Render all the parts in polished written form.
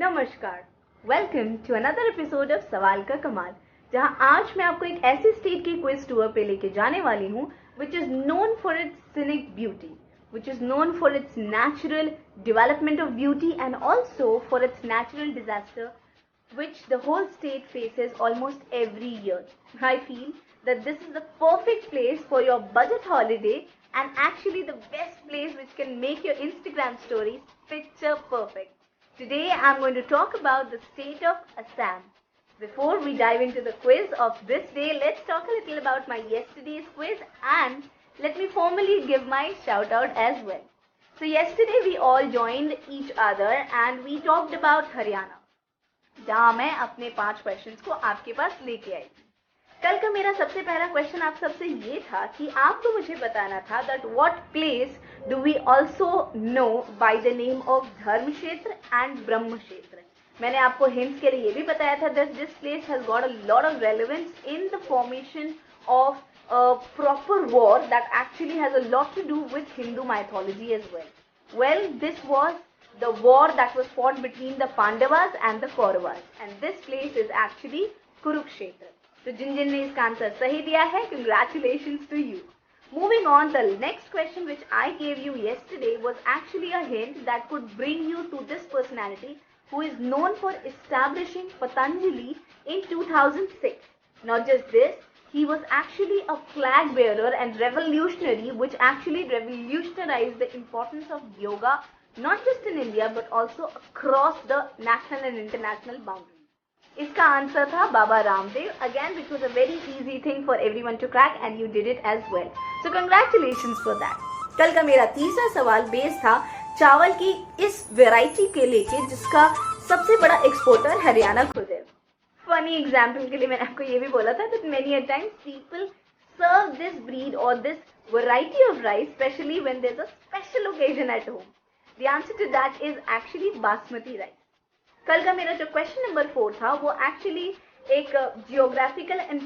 नमस्कार, welcome to another episode of Sawal ka कमाल, जहां आज मैं आपको एक ऐसी स्टेट के क्विज टूर पे लेके जाने वाली हूं which is known for its scenic beauty, which is known for its natural development of beauty and also for its natural disaster which the whole state faces almost every year. I feel that this is the perfect place for your budget holiday and actually the best place which can make your Instagram stories picture perfect. Today I'm going to talk about the state of Assam. Before we dive into the quiz of this day, let's talk a little about my yesterday's quiz and let me formally give my shout out as well. So yesterday we all joined each other and we talked about Haryana, जहाँ मैं अपने 5 questions को आपके पास लेके आई थी. कल का मेरा सबसे पहला क्वेश्चन आप सबसे ये था कि आपको मुझे बताना था that what place do we also know by the name of Dharm Kshetra and ब्रह्म क्षेत्र. मैंने आपको हिंट्स के लिए ये भी बताया था that this place has got a lot of relevance in the formation of a proper war that actually has a lot to do with Hindu mythology as well. Well, this was the war that was fought between the Pandavas and the Kauravas, and this place is actually Kurukshetra. तो जिन जिन ने इसका answer सही दिया है, congratulations to you. Moving on, the next question which I gave you yesterday was actually a hint that could bring you to this personality who is known for establishing Patanjali in 2006. Not just this, he was actually a flag bearer and revolutionary which actually revolutionized the importance of yoga not just in India but also across the national and international boundaries. इसका answer था Baba Ramdev. Again which was a very easy thing for everyone to crack and you did it as well, so congratulations for that. कल का मेरा तीसरा सवाल base था चावल की इस वेराइटी के लेके जिसका सबसे बड़ा एक्सपोर्टर हरियाणा खुद है. फनी एग्जाम्पल के लिए मैंने आपको ये भी बोला था that many a times people serve this breed और this variety of rice specially when there is a special occasion at home. The answer to that is actually basmati rice. कल का मेरा जो क्वेश्चन नंबर 4 था वो एक्चुअली एक geographical and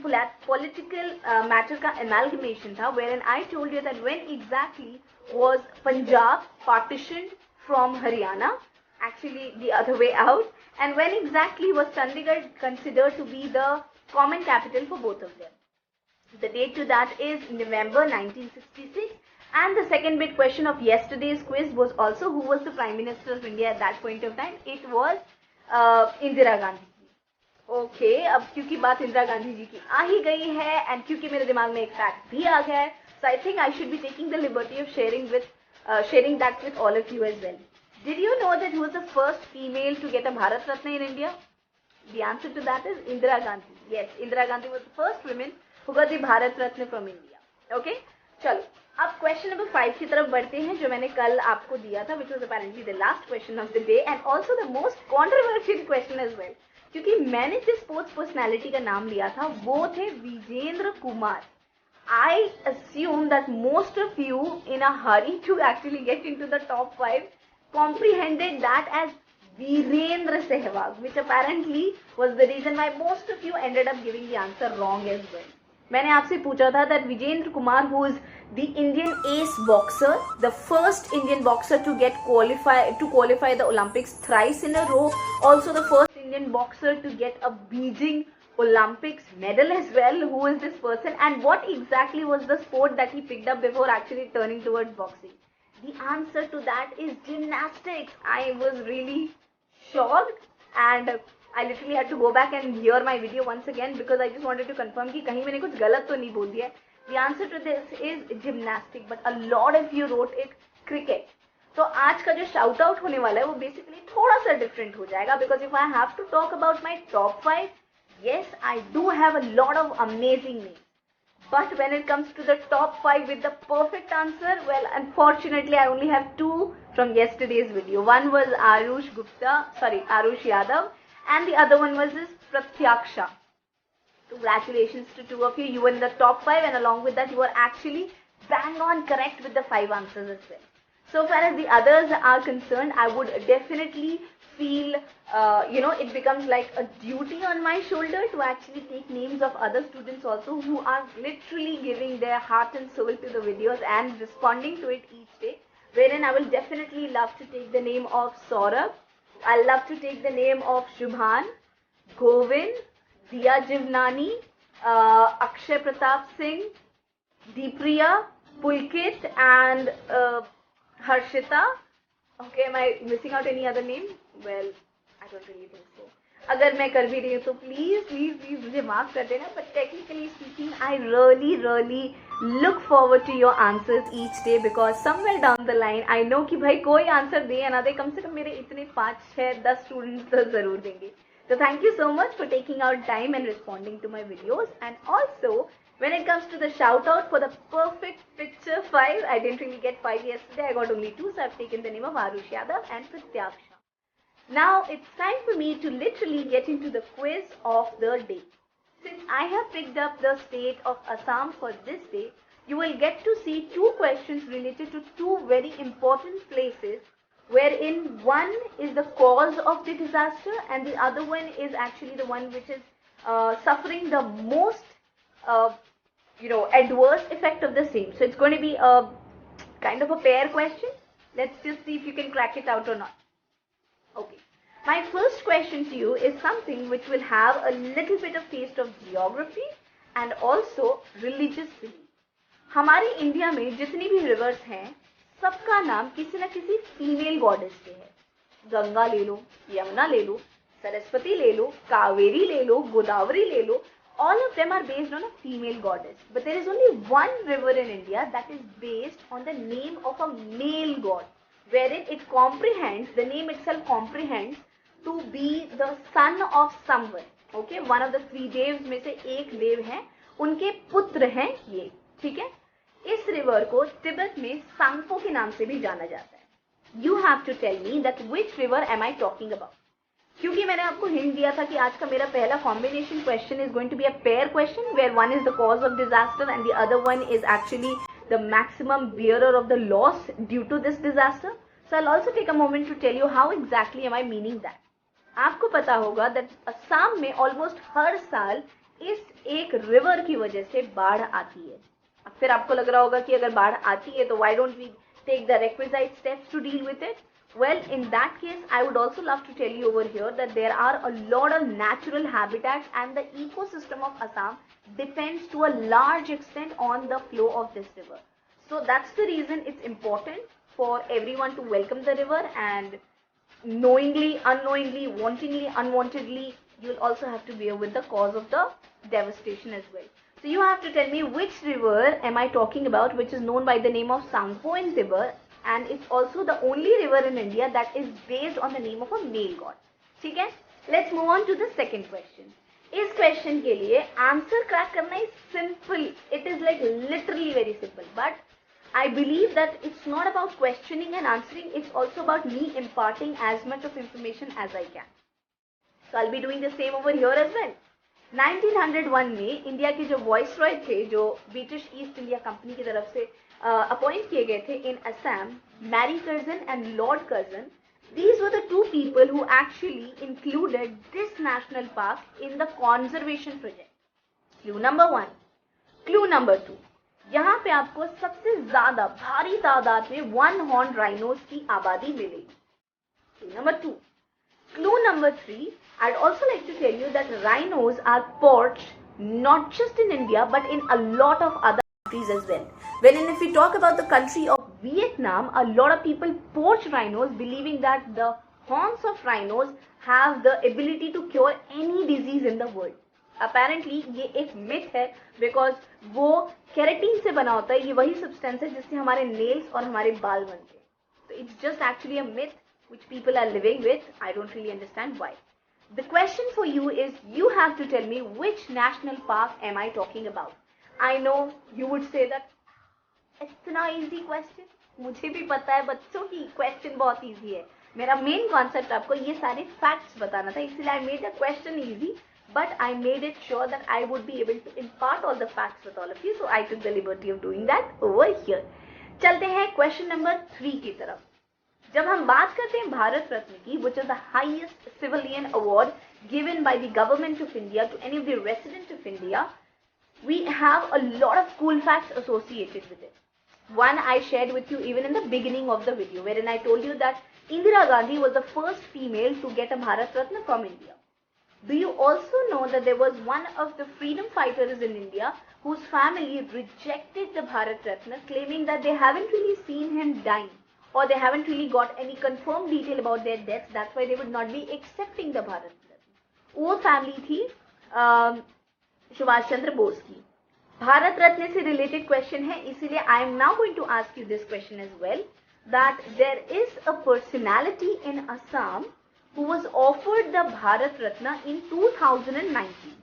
political matter का एमालगमेशन था wherein I told you that when exactly was Punjab partitioned from Haryana, actually the other way out, and when exactly was Chandigarh considered to be the common capital for both of them. The date to that is November 1966. And the second big question of yesterday's quiz was also who was the Prime Minister of India at that point of time. It was Indira Gandhi ji. Okay, अब क्योंकि बात इंदिरा गांधी जी की आ ही गई है and क्योंकि मेरे दिमाग में एक फैक्ट भी आ गया है, so I think I should be taking the liberty of sharing that with all of you as well. Did you know that who was the first female to get a Bharat Ratna in India? The answer to that is Indira Gandhi. Yes, Indira Gandhi was the first women who got the Bharat Ratna from India. Okay, चलो अब question number 5 की तरफ बढ़ते हैं जो मैंने कल आपको दिया था, which was apparently the last question of the day and also the most controversial question as well. क्योंकि मैंने जिस स्पोर्ट्स पर्सनालिटी का नाम लिया था वो थे Vijendra Kumar. I assume that most of you in a hurry to actually get into the top 5 comprehended that as Virendra Sehwag, which apparently was the reason why most of you ended up giving the answer wrong as well. मैंने आपसे पूछा था that Vijendra Kumar who is the Indian ace boxer, the first Indian boxer to qualify the Olympics thrice in a row, also the first Indian boxer to get a Beijing Olympics medal as well. Who is this person and what exactly was the sport that he picked up before actually turning towards boxing? The answer to that is gymnastics. I was really shocked and I literally had to go back and hear my video once again because I just wanted to confirm कि कहीं मैंने कुछ गलत तो नहीं बोल दिया. The answer to this is gymnastics, but a lot of you wrote it cricket. तो आज का जो shout out होने वाला है वो basically थोड़ा सा different हो जाएगा because if I have to talk about my top 5, yes, I do have a lot of amazing names. But when it comes to the top 5 with the perfect answer, well, unfortunately, I only have 2 from yesterday's video. One was Arush Yadav, and the other one was this Pratyaksha. Congratulations to 2 of you. You were in the top 5 and along with that you were actually bang on correct with the 5 answers as well. So far as the others are concerned, I would definitely feel, it becomes like a duty on my shoulder to actually take names of other students also who are literally giving their heart and soul to the videos and responding to it each day. Wherein I will definitely love to take the name of Saurabh, I love to take the name of Shubhan, Govind, Diya Jivnani, Akshay Pratap Singh, Deepriya, Pulkit, and Harshita. Okay, am I missing out any other name? Well, I don't really think so. अगर मैं कर भी रही हूँ तो please please please मुझे माफ कर देना. But technically speaking I really look forward to your answers each day, because somewhere down the line I know कि भाई कोई आंसर दे या ना दे, कम से कम मेरे इतने 5, 6, 10 स्टूडेंट्स तो जरूर देंगे. So thank you so much for taking out time and responding to my videos. And also, when it comes to the shout out for the perfect picture 5, I didn't really get 5 yesterday, I got only 2, so I've taken the name of Arush Yadav and Pratyaksha. Now it's time for me to literally get into the quiz of the day. Since I have picked up the state of Assam for this day, you will get to see 2 questions related to 2 very important places, wherein one is the cause of the disaster and the other one is actually the one which is suffering the most adverse effect of the same. So it's going to be a kind of a pair question. Let's just see if you can crack it out or not. Okay. My first question to you is something which will have a little bit of taste of geography and also religious belief. हमारे India में जितनी भी reverse हैं, सबका नाम किसी न किसी फीमेल गॉडेस पे है. गंगा ले लो, यमुना ले लो, सरस्वती ले लो, कावेरी ले लो, गोदावरी ले लो. All of them are based on a female goddess. But there is only one river in India that is based on the name of a male god, wherein it comprehends, the name itself comprehends to be the son of someone. Okay, one of the 3 devs में से एक देव है, उनके पुत्र हैं ये. ठीक है. इस रिवर को तिब्बत में सांगपो के नाम से भी जाना जाता है. You have to tell me that which river am I talking about. क्योंकि मैंने आपको हिंट दिया था कि आज का मेरा पहला combination question is going to be a pair question, where one is the cause of disaster and the other one is actually the maximum bearer of the loss due to this disaster. So I will also take a moment to tell you how exactly am I meaning that. आपको पता होगा that Assam में almost हर साल इस एक river की वजह से बाढ़ आती है. फिर आपको लग रहा होगा कि अगर बाढ़ आती है तो why don't we take the requisite steps to deal with it. Well, in that case, I would also love to tell you over here that there are a lot of natural habitats and the ecosystem of Assam depends to a large extent on the flow of this river. So that's the reason it's important for everyone to welcome the river, and knowingly, unknowingly, wantingly, unwantedly, you'll also have to bear with the cause of the devastation as well. So you have to tell me which river am I talking about, which is known by the name of Sangpo in Tibet. And it's also the only river in India that is based on the name of a male god. ठीक है? Let's move on to the second question. इस question के लिए answer crack करना is simple. It is like literally very simple. But I believe that it's not about questioning and answering. It's also about me imparting as much of information as I can. So I'll be doing the same over here as well. 1901 में India के जो viceroy थे, जो British east India company की तरफ से appoint किए गए थे in Assam, Mary Curzon and Lord Curzon, these were the 2 people who actually included this national park in the conservation project. Clue number 1. Clue number 2. यहाँ पे आपको सबसे ज्यादा भारी तादाद में 1 horn rhinos की आबादी मिलेगी. Clue number 2. Clue number 3. I'd also like to tell you that rhinos are poached not just in India but in a lot of other countries as well. Wherein if we talk about the country of Vietnam, a lot of people poach rhinos believing that the horns of rhinos have the ability to cure any disease in the world. Apparently ये एक myth है, because वो keratin से बना होता है. ये वही substance है जिससे हमारे nails और हमारे बाल बनते हैं. So it's just actually a myth which people are living with. I don't really understand why. The question for you is, you have to tell me which national park am I talking about. I know you would say that इतना easy question. मुझे भी पता है बच्चों की question बहुत easy है. मेरा main concept आपको ये सारे facts बताना था, इसलिए I made the question easy, but I made it sure that I would be able to impart all the facts with all of you, so I took the liberty of doing that over here. चलते हैं question number 3 की तरफ. जब हम बात करते हैं भारत रत्न की, which is the highest civilian award given by the government of India to any of the residents of India, we have a lot of cool facts associated with it. One I shared with you even in the beginning of the video, wherein I told you that Indira Gandhi was the first female to get a Bharat Ratna from India. Do you also know that there was one of the freedom fighters in India whose family rejected the Bharat Ratna, claiming that they haven't really seen him dying, or they haven't really got any confirmed detail about their deaths, that's why they would not be accepting the Bharat Ratna. वो family थी सुभाष चंद्र बोस की. भारत रत्न से related question है, इसीलिए I am now going to ask you this question as well, that there is a personality in Assam who was offered the Bharat Ratna in 2019.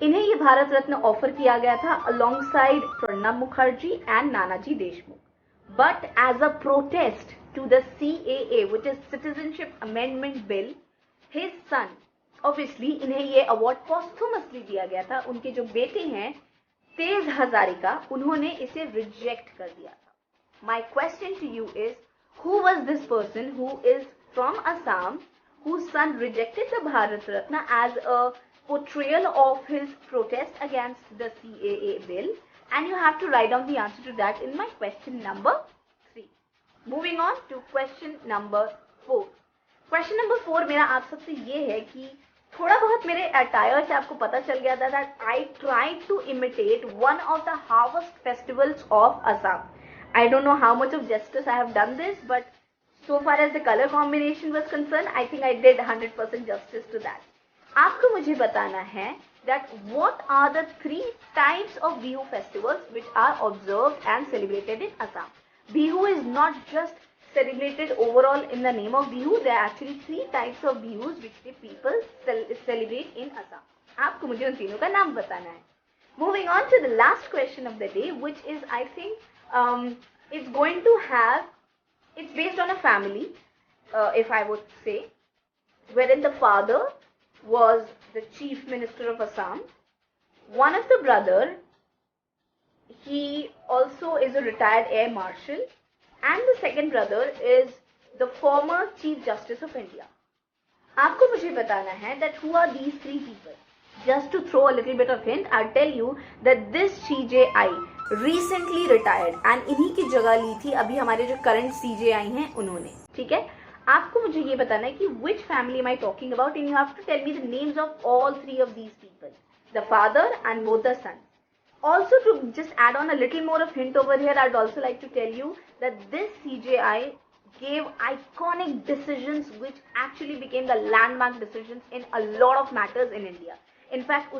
इन्हें ये Bharat Ratna offer किया गया था alongside Pranab Mukherjee and Nanaji Deshmukh. But as a protest to the CAA, which is Citizenship Amendment Bill, his son, obviously इन्हें ये award posthumously दिया गया था. उनके जो बेटे हैं तेज हजारिका, उन्होंने इसे रिजेक्ट कर दिया था. My question to you is, who was this person who is from Assam, whose son rejected the Bharat Ratna as a portrayal of his protest against the CAA bill? And you have to write down the answer to that in my question number 3. Moving on to question number 4. Question number 4 मेरा आप सबसे ये है कि थोड़ा बहुत मेरे attire से आपको पता चल गया था that I tried to imitate one of the harvest festivals of Assam. I don't know how much of justice I have done this, but so far as the color combination was concerned, I think I did 100% justice to that. आपको मुझे बताना है that what are the 3 types of Bihu festivals which are observed and celebrated in Assam. Bihu is not just celebrated overall in the name of Bihu. There are actually 3 types of Bihus which the people celebrate in Assam. आपको मुझे उन तीनों का नाम बताना है. Moving on to the last question of the day, which is I think it's going to have, it's based on a family, if I would say, wherein the father was the chief minister of Assam. One of the brother, he also is a retired air marshal, and the second brother is the former chief justice of India. आपको मुझे बताना है that who are these 3 people. Just to throw a little bit of hint, I'll tell you that this CJI recently retired and इन्हीं की जगह ली थी अभी हमारे जो current CJI हैं उन्होंने. ठीक है, आपको मुझे ये बताना है कि which family am I talking about, and you have to tell me the names of all 3 of these people, the father and both the sons. Also, to just add on a little more of hint over here, I'd also like to tell you that this CJI gave iconic decisions which actually became the landmark decisions in a lot of matters in India. In fact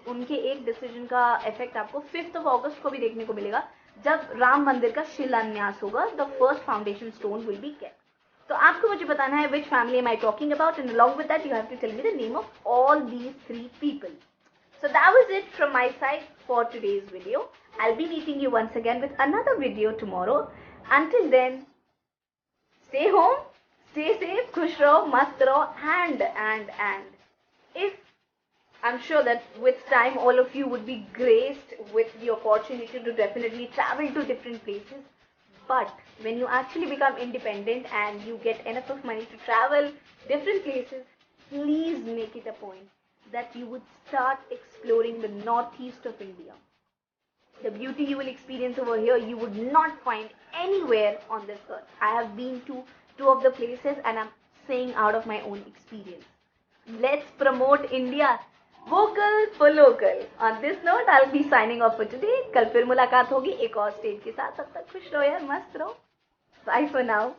उनके एक decision का effect आपको 5th of August को भी देखने को मिलेगा जब राम मंदिर का शिलान्यास होगा. The first foundation stone will be kept. तो आपको मुझे बताना है which family am I talking about, and along with that you have to tell me the name of all these 3 people. So that was it from my side for today's video. I'll be meeting you once again with another video tomorrow. Until then, stay home, stay safe, खुश रहो, मस्त रहो, and if I'm sure that with time all of you would be graced with the opportunity to definitely travel to different places. But when you actually become independent and you get enough of money to travel different places, please make it a point that you would start exploring the northeast of India. The beauty you will experience over here, you would not find anywhere on this earth. I have been to 2 of the places and I'm saying out of my own experience. Let's promote India. Vocal for local. On this note, I'll be signing off for today. कल फिर मुलाकात होगी एक और state के साथ. तब तक खुश रहो यार, मस्त रहो. Bye for now.